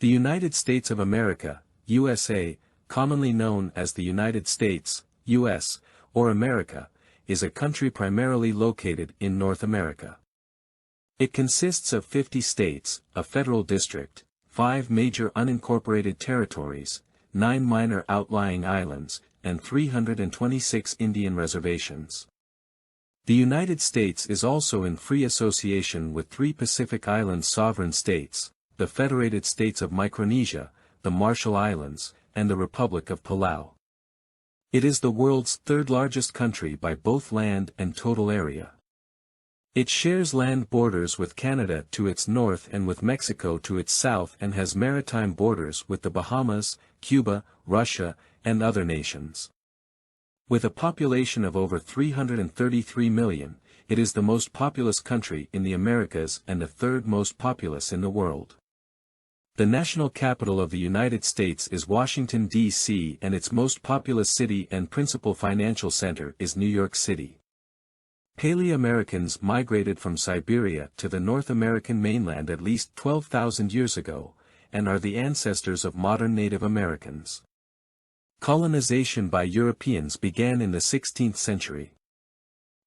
The United States of America, USA, commonly known as the United States, U.S., or America, is a country primarily located in North America. It consists of 50 states, a federal district, 5 major unincorporated territories, 9 minor outlying islands, and 326 Indian reservations. The United States is also in free association with 3 Pacific Island sovereign states, the Federated States of Micronesia, the Marshall Islands, and the Republic of Palau. It is the world's third largest country by both land and total area. It shares land borders with Canada to its north and with Mexico to its south and has maritime borders with the Bahamas, Cuba, Russia, and other nations. With a population of over 333 million, it is the most populous country in the Americas and the third most populous in the world. The national capital of the United States is Washington, D.C., and its most populous city and principal financial center is New York City. Paleo-Americans migrated from Siberia to the North American mainland at least 12,000 years ago, and are the ancestors of modern Native Americans. Colonization by Europeans began in the 16th century.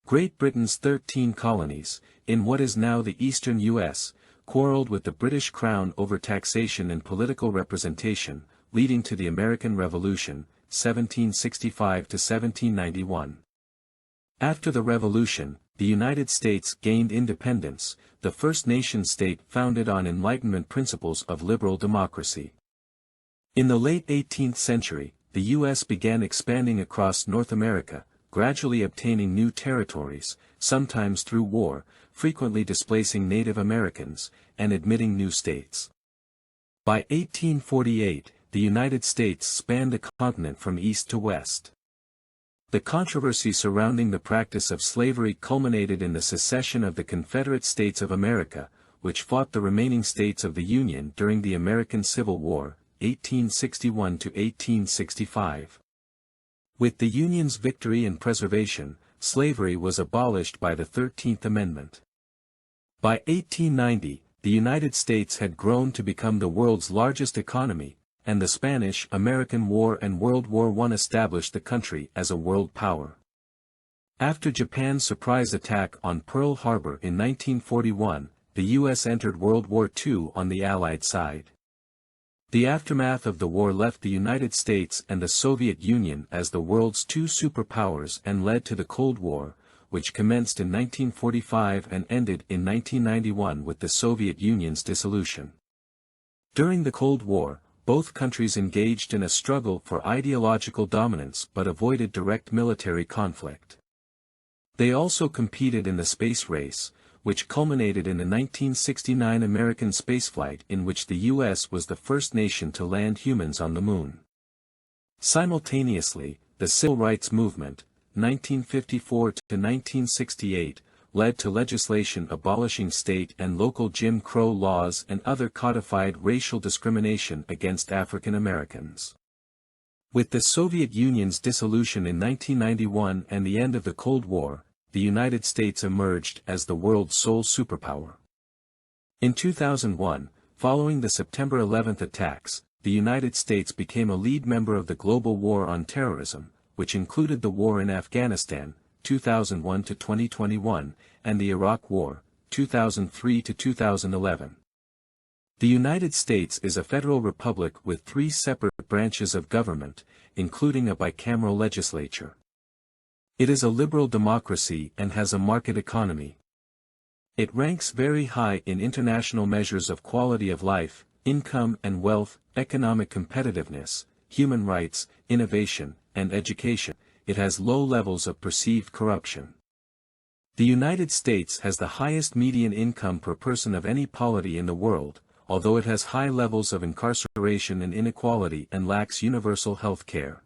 Great Britain's 13 colonies, in what is now the eastern U.S., quarreled with the British Crown over taxation and political representation, leading to the American Revolution, 1765 to 1791. After the Revolution, the United States gained independence, the first nation-state founded on Enlightenment principles of liberal democracy. In the late 18th century, the U.S. began expanding across North America, gradually obtaining new territories, sometimes through war, frequently displacing Native Americans, and admitting new states. By 1848, the United States spanned the continent from east to west. The controversy surrounding the practice of slavery culminated in the secession of the Confederate States of America, which fought the remaining states of the Union during the American Civil War, 1861 to 1865. With the Union's victory and preservation, slavery was abolished by the 13th Amendment. By 1890, the United States had grown to become the world's largest economy, and the Spanish-American War and World War I established the country as a world power. After Japan's surprise attack on Pearl Harbor in 1941, the U.S. entered World War II on the Allied side. The aftermath of the war left the United States and the Soviet Union as the world's 2 superpowers and led to the Cold War, which commenced in 1945 and ended in 1991 with the Soviet Union's dissolution. During the Cold War, both countries engaged in a struggle for ideological dominance but avoided direct military conflict. They also competed in the space race, which culminated in the 1969 American spaceflight in which the U.S. was the first nation to land humans on the Moon. Simultaneously, the Civil Rights Movement, 1954 to 1968, led to legislation abolishing state and local Jim Crow laws and other codified racial discrimination against African Americans. With the Soviet Union's dissolution in 1991 and the end of the Cold War, the United States emerged as the world's sole superpower. In 2001, following the September 11 attacks, the United States became a lead member of the global war on terrorism, which included the war in Afghanistan, 2001 to 2021, and the Iraq War, 2003 to 2011. The United States is a federal republic with 3 separate branches of government, including a bicameral legislature. It is a liberal democracy and has a market economy. It ranks very high in international measures of quality of life, income and wealth, economic competitiveness, human rights, innovation, and education. It has low levels of perceived corruption. The United States has the highest median income per person of any polity in the world, although it has high levels of incarceration and inequality and lacks universal health care.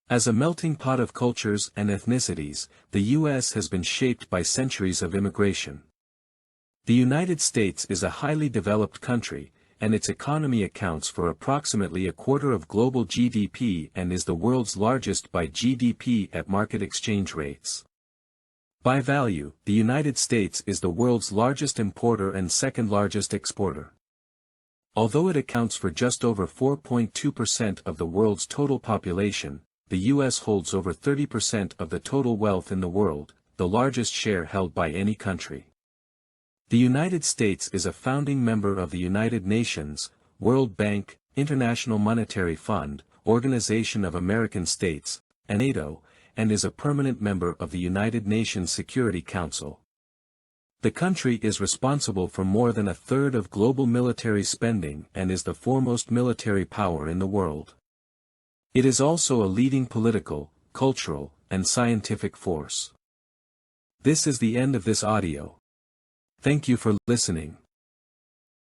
As a melting pot of cultures and ethnicities, the U.S. has been shaped by centuries of immigration. The United States is a highly developed country, and its economy accounts for approximately a quarter of global GDP and is the world's largest by GDP at market exchange rates. By value, the United States is the world's largest importer and second largest exporter. Although it accounts for just over 4.2% of the world's total population, the U.S. holds over 30% of the total wealth in the world, the largest share held by any country. The United States is a founding member of the United Nations, World Bank, International Monetary Fund, Organization of American States, and NATO, and is a permanent member of the United Nations Security Council. The country is responsible for more than a third of global military spending and is the foremost military power in the world. It is also a leading political, cultural, and scientific force. This is the end of this audio. Thank you for listening.